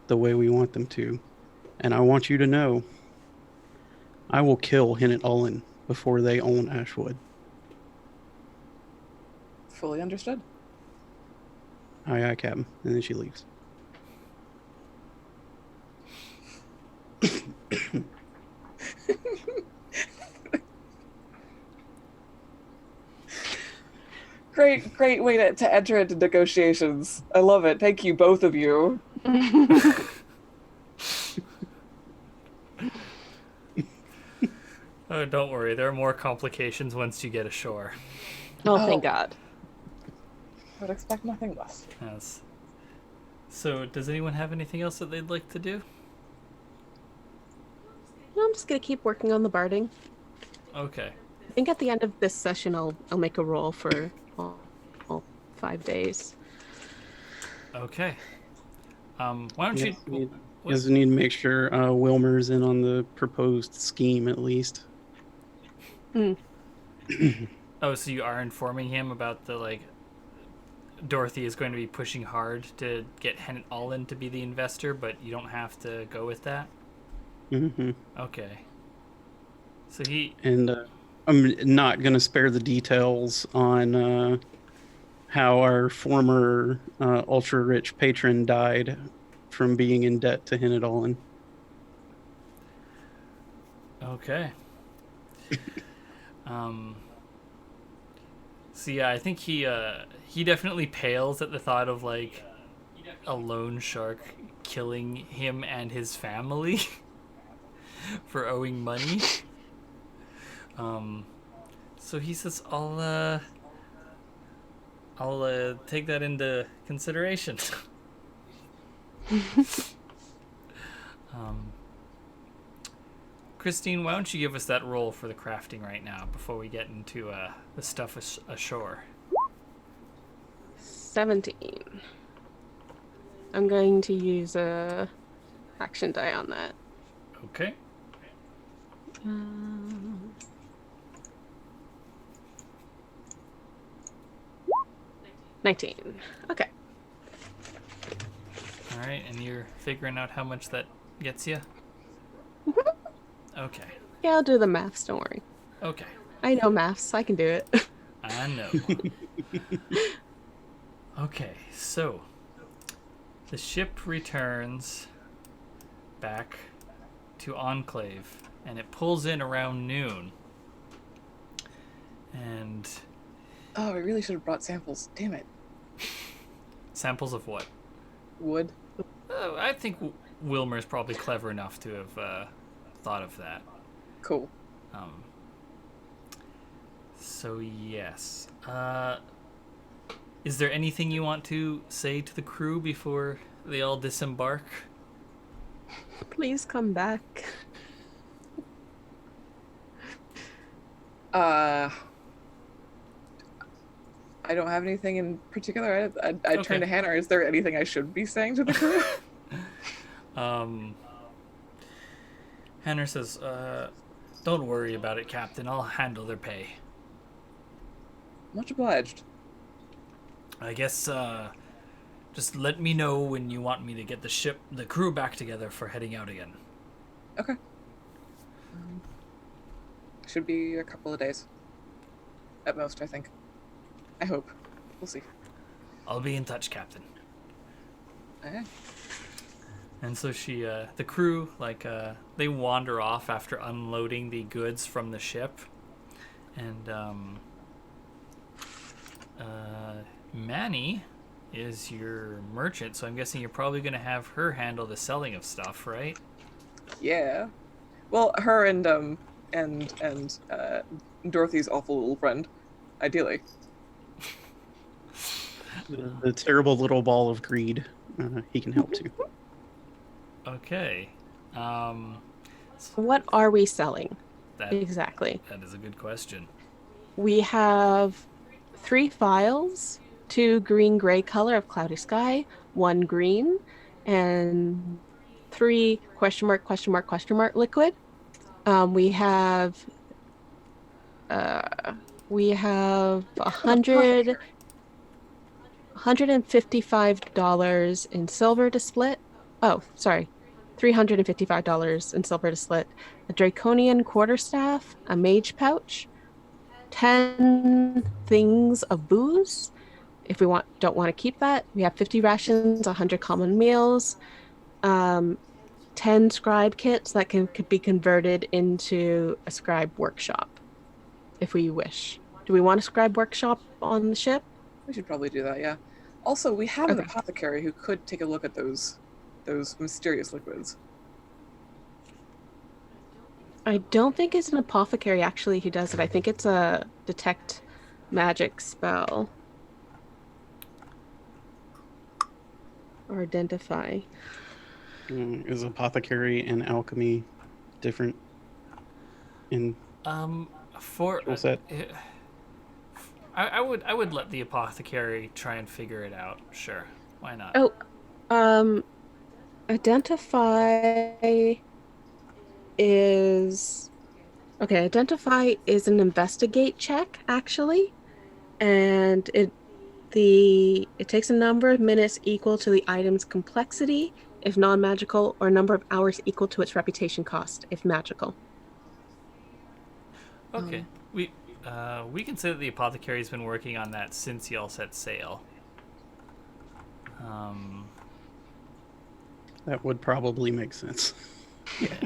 the way we want them to. And I want you to know, I will kill Hennet Ullen before they own Ashwood. Fully understood. Aye, aye, Captain. And then she leaves. Great way to enter into negotiations. I love it. Thank you, both of you. Oh, don't worry. There are more complications once you get ashore. Oh, thank God. I would expect nothing less. Yes. So, does anyone have anything else that they'd like to do? No, I'm just gonna keep working on the barding. Okay. I think at the end of this session, I'll make a roll for all 5 days. Okay. Why don't you... You guys need to make sure Wilmer's in on the proposed scheme at least. Oh, so you are informing him about the, like... Dorothy is going to be pushing hard to get Hennet Ullen to be the investor, but you don't have to go with that? Mm-hmm. Okay. So he... And I'm not going to spare the details on how our former ultra-rich patron died from being in debt to Hennet Ullen. Okay. So yeah, I think he definitely pales at the thought of like a loan shark killing him and his family for owing money. So he says, I'll take that into consideration. Christine, why don't you give us that roll for the crafting right now before we get into the stuff ashore? 17. I'm going to use a action die on that. Okay. 19. Okay. All right, and you're figuring out how much that gets you? Okay. Yeah, I'll do the maths, don't worry. Okay. I know maths, I can do it. I know. Okay, so the ship returns back to Enclave, and it pulls in around noon. And Oh, I really should have brought samples. Damn it. samples of what? Wood. Oh, I think Wilmer's probably clever enough to have thought of that. Cool. So yes. Is there anything you want to say to the crew before they all disembark? Please come back. I don't have anything in particular. I turn to Hannah. Is there anything I should be saying to the crew? Hannah says, don't worry about it, Captain. I'll handle their pay. Much obliged. I guess, just let me know when you want me to get the crew back together for heading out again. Okay. Should be a couple of days. At most, I think. I hope. We'll see. I'll be in touch, Captain. Okay. And so she, the crew, they wander off after unloading the goods from the ship. And, Manny is your merchant, so I'm guessing you're probably going to have her handle the selling of stuff, right? Yeah. Well, her and Dorothy's awful little friend, ideally. The terrible little ball of greed. He can help too. Okay. Um, What are we selling that exactly? that is a good question. We have 3 vials, 2 green-gray color of cloudy sky, 1 green, and 3 ? Liquid. We have uh we have An apothecary. $155 in silver to split. Oh, sorry. $355 in silver to split. A draconian quarterstaff, a mage pouch, 10 things of booze. If we don't want to keep that, we have 50 rations, 100 common meals, um, 10 scribe kits that could be converted into a scribe workshop if we wish. Do we want a scribe workshop on the ship? We should probably do that, yeah. Also, we have an Okay. apothecary who could take a look at those mysterious liquids. I don't think it's an apothecary actually who does it. I think it's a detect magic spell or identify. Is apothecary and alchemy different in For skill set? I would let the apothecary try and figure it out. Sure, why not? Oh, um, identify is okay. Identify is an investigate check actually, and it takes a number of minutes equal to the item's complexity if non-magical, or a number of hours equal to its reputation cost if magical. Okay, we can say that the apothecary's been working on that since y'all set sail. Um, That would probably make sense. yeah.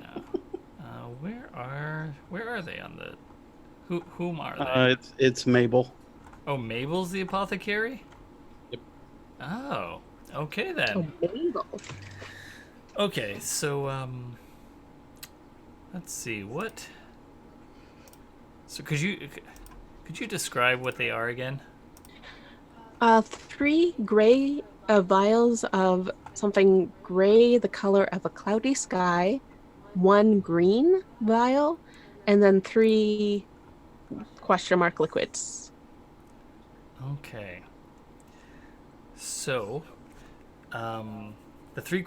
Where are they on the? Whom are they? It's Mabel. Oh, Mabel's the apothecary. Yep. Oh, okay then. Oh, Babel. Okay, so let's see what. So could you describe what they are again? 3 gray vials of something gray, the color of a cloudy sky, 1 green vial, and then 3 ? Liquids. Okay. So, the 3 ?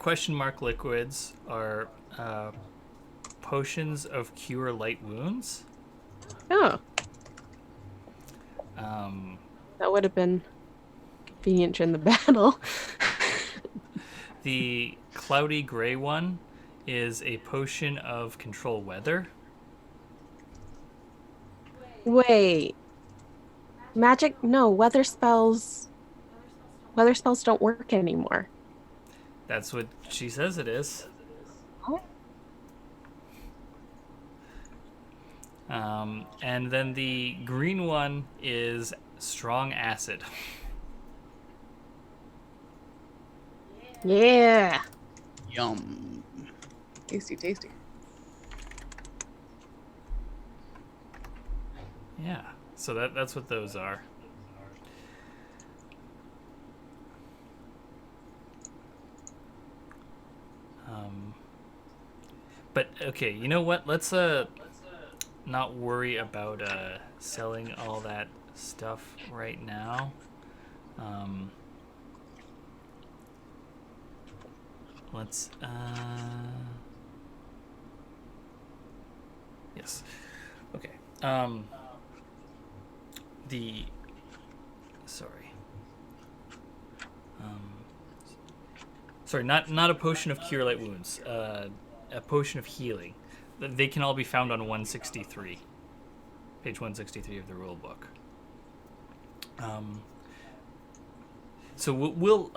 Liquids are potions of cure light wounds. Oh, Um, that would have been convenient during the battle. the cloudy gray one is a potion of control weather. Wait, magic? No, weather spells. Weather spells don't work anymore. That's what she says it is. And then the green one is strong acid. Yeah. Yum. Tasty, tasty. Yeah. So that's what those are. But okay, you know what? Let's not worry about selling all that stuff right now. Let's yes. Okay. The sorry. Sorry, not a potion of cure light wounds. A potion of healing. They can all be found on 163, page 163 of the rule book. So we'll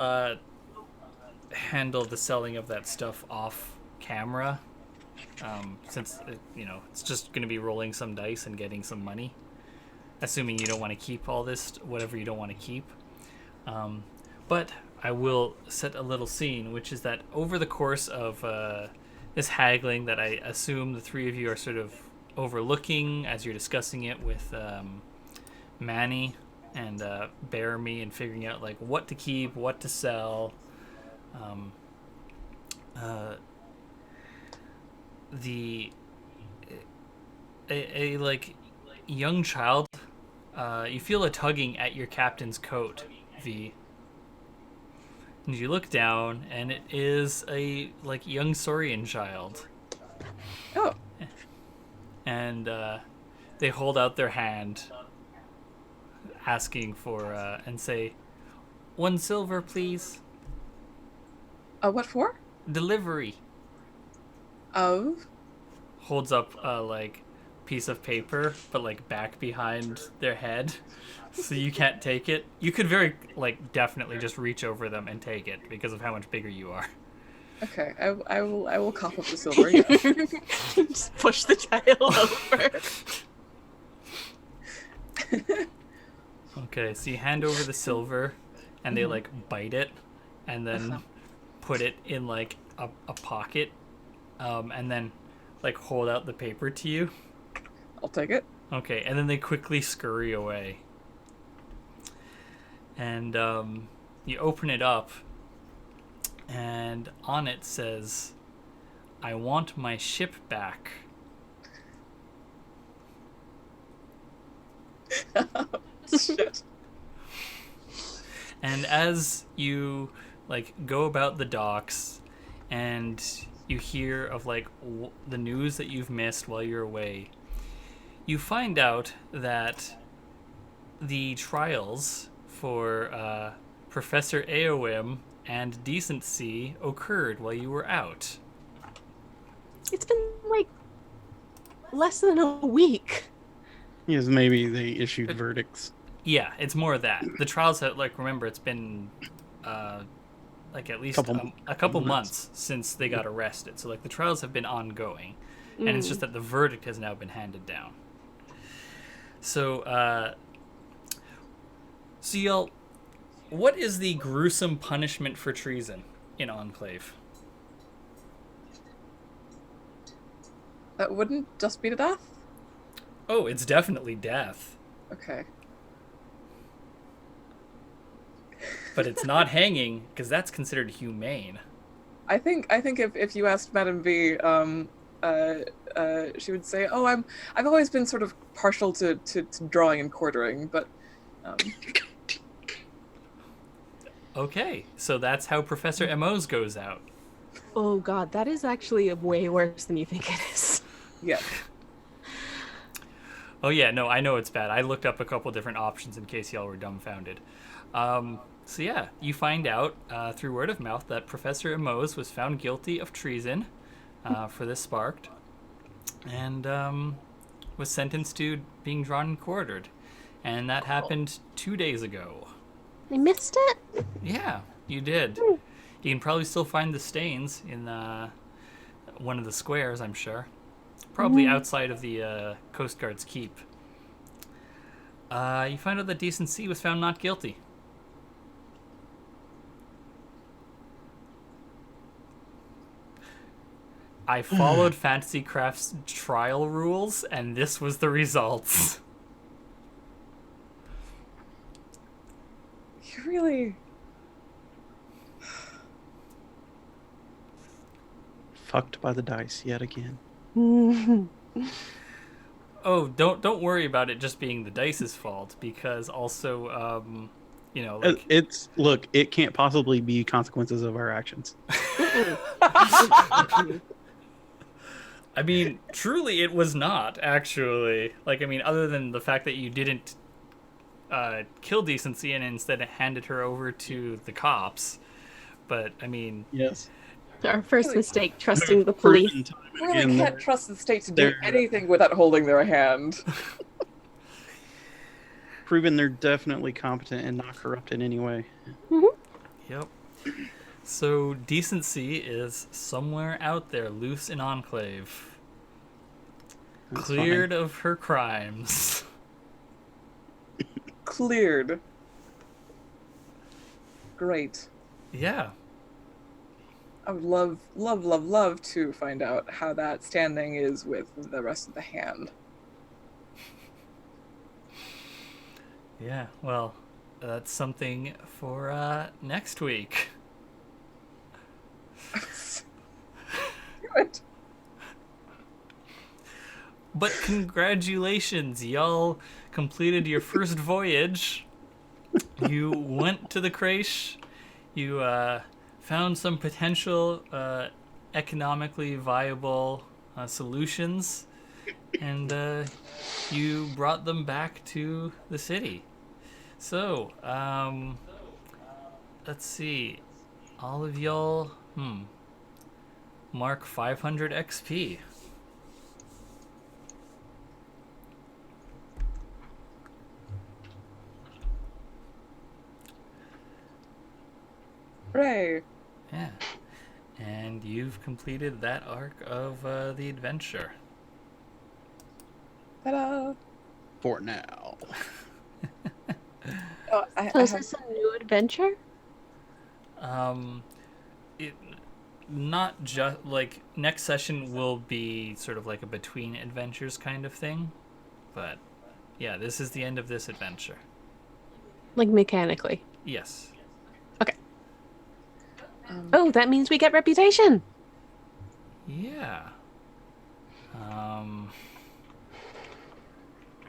handle the selling of that stuff off camera, since it's just going to be rolling some dice and getting some money. assuming you don't want to keep all this, whatever you don't want to keep. But I will set a little scene, which is that over the course of this haggling that I assume the three of you are sort of overlooking as you're discussing it with Manny and Bearme and figuring out like what to keep, what to sell. A like young child, you feel a tugging at your captain's coat, V. And you look down, and it is a like young Saurian child. Oh, And they hold out their hand, asking for and say, 1 silver, please. what for? Delivery. Of? Holds up a like piece of paper, but like back behind their head, so you can't take it. You could very like definitely just reach over them and take it because of how much bigger you are. Okay, I will cough up the silver. Yeah. Just push the child over. Okay, so you hand over the silver, and they like bite it, and then put it in like a pocket, and then like hold out the paper to you. I'll take it. Okay, and then they quickly scurry away. And you open it up, and on it says, "I want my ship back." Shit. And as you like go about the docks, and you hear of like the news that you've missed while you're away, you find out that the trials for Professor Aoim and Decency occurred while you were out. It's been like less than a week. Yes, maybe they issued verdicts. Yeah, it's more of that. The trials have, like, remember, it's been like at least a couple months since they got arrested. So like the trials have been ongoing, and it's just that the verdict has now been handed down. So so y'all, what is the gruesome punishment for treason in Enclave? That wouldn't just be to death? Oh, it's definitely death. Okay. But it's not hanging, because that's considered humane. I think if you asked Madame V, she would say, "Oh, I've always been sort of partial to drawing and quartering, but." Okay, so that's how Professor Emos goes out. Oh god, that is actually way worse than you think it is. Yeah. Oh yeah, no, I know it's bad. I looked up a couple different options in case y'all were dumbfounded. So yeah, you find out through word of mouth that Professor Emos was found guilty of treason for this sparked, and was sentenced to being drawn and quartered. And that happened 2 days ago. I missed it? Yeah, you did. You can probably still find the stains in one of the squares, I'm sure. Probably outside of the Coast Guard's keep. You find out that Decency was found not guilty. I followed Fantasy Craft's trial rules, and this was the results. You really... Fucked by the dice yet again. Oh, don't worry about it just being the dice's fault, because also, you know, like... it can't possibly be consequences of our actions. I mean, truly, it was not, actually. Like, I mean, other than the fact that you didn't kill Decency and instead handed her over to the cops. But, I mean... Yes. Our first mistake, trusting the police. Really can't trust the state to do anything without holding their hand. Proven they're definitely competent and not corrupt in any way. Yep. So, Decency is somewhere out there, loose in Enclave. That's Cleared of her crimes. cleared. Great. Yeah. I would love, love, love, love to find out how that standing is with the rest of the hand. Yeah. Well, that's something for next week. Good. But congratulations, y'all completed your first voyage. You went to the Crash. You found some potential economically viable solutions, and you brought them back to the city. So, let's see. All of y'all, mark 500 XP. Hooray. Yeah. And you've completed that arc of the adventure. Ta-da. For now. Oh, So is this a new adventure? It not just like next session will be sort of like a between adventures kind of thing, but yeah, this is the end of this adventure. Like mechanically? Yes. Okay. Oh, that means we get reputation. Yeah.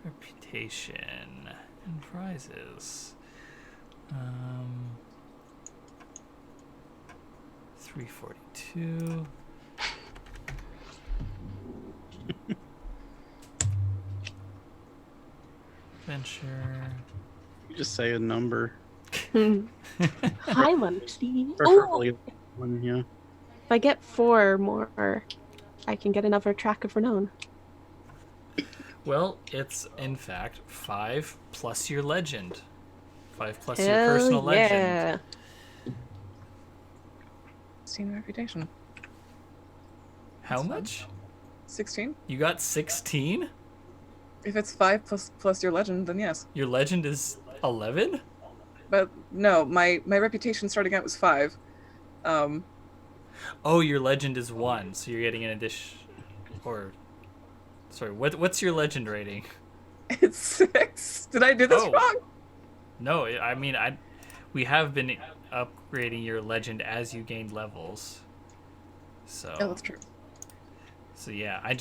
Reputation and prizes. 342. Adventure. You just say a number. High one, please. Preferably one, yeah. If I get 4 more, I can get another track of renown. Well, it's in fact 5 plus your legend. 5 plus your Hell personal legend. yeah. 16 reputation. How much? 16? You got 16? If it's 5 plus your legend, then yes. Your legend is 11? But no, my reputation starting out was 5. Oh, your legend is 1, so you're getting an addition. Or, sorry, what's your legend rating? It's 6. Did I do this wrong? No, I mean, we have been upgrading your legend as you gained levels. So. Oh, that's true. So yeah, I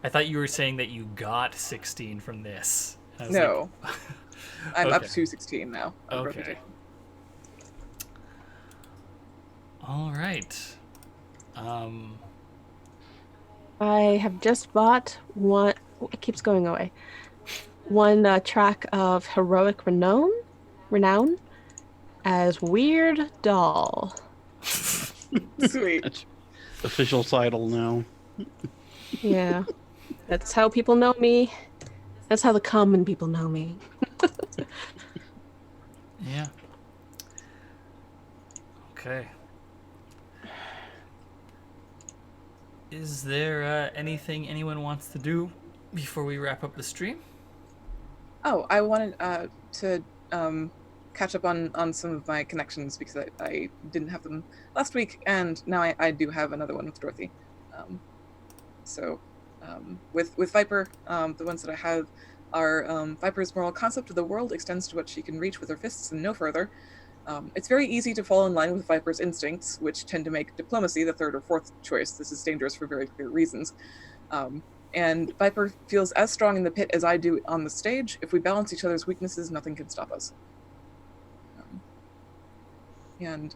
thought you were saying that you got 16 from this. I was No. like, I'm up okay. to 16 now. Okay. Reputation. All right. I have just bought one. It keeps going away. One track of heroic renown as Weird Doll. Sweet. Official title now. Yeah, that's how people know me. That's how the common people know me. Yeah. Okay. Is there anything anyone wants to do before we wrap up the stream? Oh, I wanted to catch up on some of my connections because I didn't have them last week, and now I do have another one with Dorothy. So with Viper, the ones that I have are Viper's moral concept of the world extends to what she can reach with her fists and no further. It's very easy to fall in line with Viper's instincts, which tend to make diplomacy the third or fourth choice. This is dangerous for very clear reasons. And Viper feels as strong in the pit as I do on the stage. If we balance each other's weaknesses, nothing can stop us. And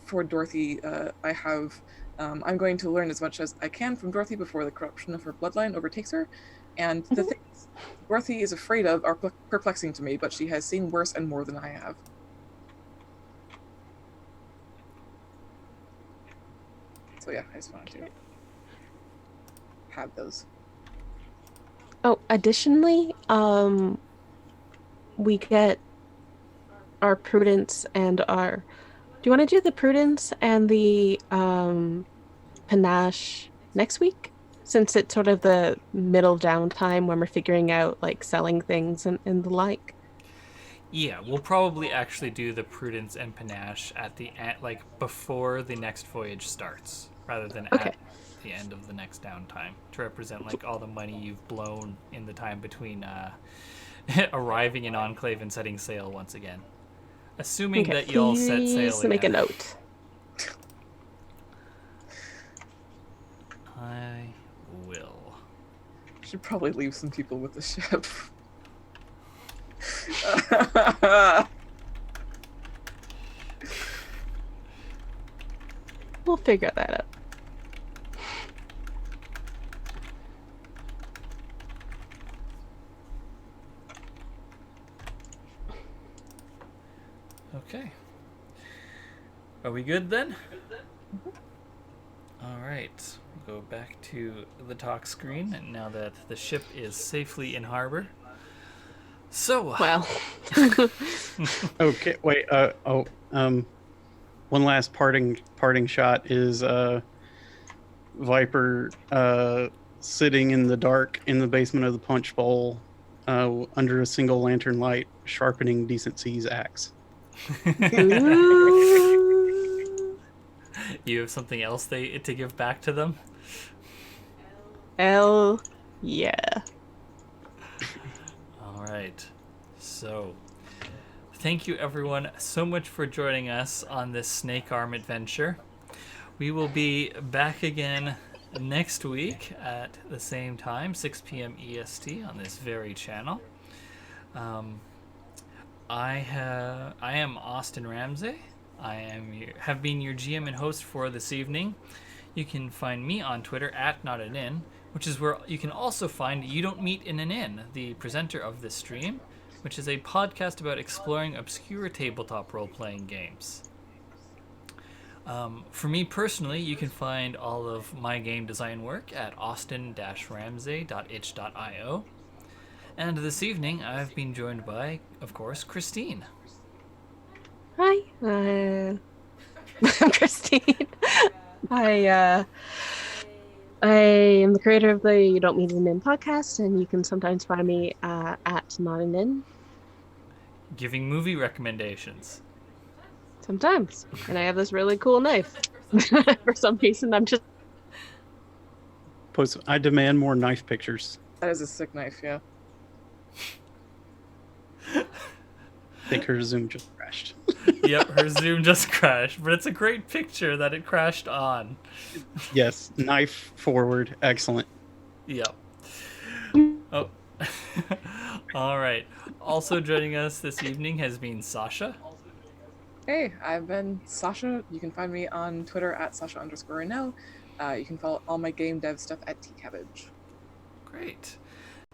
for Dorothy, I have... I'm going to learn as much as I can from Dorothy before the corruption of her bloodline overtakes her. And the things Dorothy is afraid of are perplexing to me, but she has seen worse and more than I have. So yeah, I just wanted to have those. Oh, additionally, we get our prudence and our... Do you want to do the prudence and the panache next week? since it's sort of the middle downtime when we're figuring out like selling things and the like. Yeah, we'll probably actually do the prudence and panache at the end, like before the next voyage starts, rather than Okay. at the end of the next downtime, to represent like all the money you've blown in the time between arriving in Enclave and setting sail once again. Assuming Okay, that you all set sail please make a again. note. I will. Should probably leave some people with the ship. We'll figure that out. Okay. Are we good then? All right. We'll go back to the talk screen, and now that the ship is safely in harbor. So, Well, Okay, wait. One last parting shot is Viper sitting in the dark in the basement of the punch bowl under a single lantern light, sharpening Decency's axe. ooh, you have something else to give back to them? hell yeah. All right. So, thank you everyone so much for joining us on this snake arm adventure. We will be back again next week at the same time, 6 p.m. EST on this very channel. I am Austin Ramsey. Have been your GM and host for this evening. You can find me on Twitter at NotAnIn, which is where you can also find You Don't Meet in an Inn, the presenter of this stream, which is a podcast about exploring obscure tabletop role-playing games. For me personally, you can find all of my game design work at austin-ramsey.itch.io. And this evening, I've been joined by, of course, Christine. Hi, I'm Christine. I am the creator of the You Don't Meet an Inn podcast, and you can sometimes find me at Not an Inn. Giving movie recommendations. Sometimes. And I have this really cool knife. For some reason, I'm just... I demand more knife pictures. That is a sick knife, yeah. I think her Zoom just crashed. Yep, her Zoom just crashed, but it's a great picture that it crashed on. Yes, knife forward. Excellent. Yep. Oh. All right. Also joining us this evening has been Sasha. Hey, I've been Sasha. You can find me on Twitter at Sasha_Renell. You can follow all my game dev stuff at tcabbage. Great.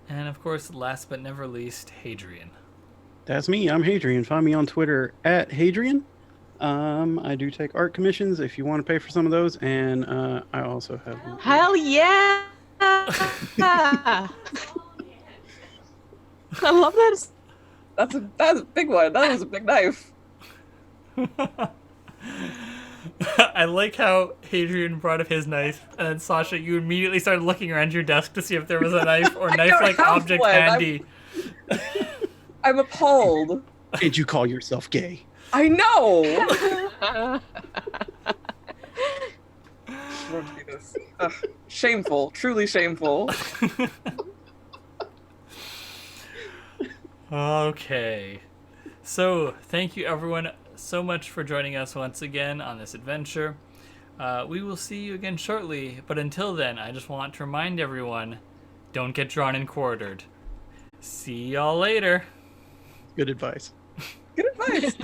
And of course, last but never least, Hadrian. That's me. I'm Hadrian. Find me on Twitter at Hadrian. I do take art commissions if you want to pay for some of those, and I also have. Hell yeah! I love that. That's a big one. That was a big knife. I like how Hadrian brought up his knife, and then Sasha, you immediately started looking around your desk to see if there was a knife or knife-like have object one. handy. I'm appalled. Did you call yourself gay? I know. Ugh, shameful. Truly shameful. Okay. So, thank you everyone so much for joining us once again on this adventure. We will see you again shortly, but until then, I just want to remind everyone, don't get drawn and quartered. See y'all later. Good advice. Good advice.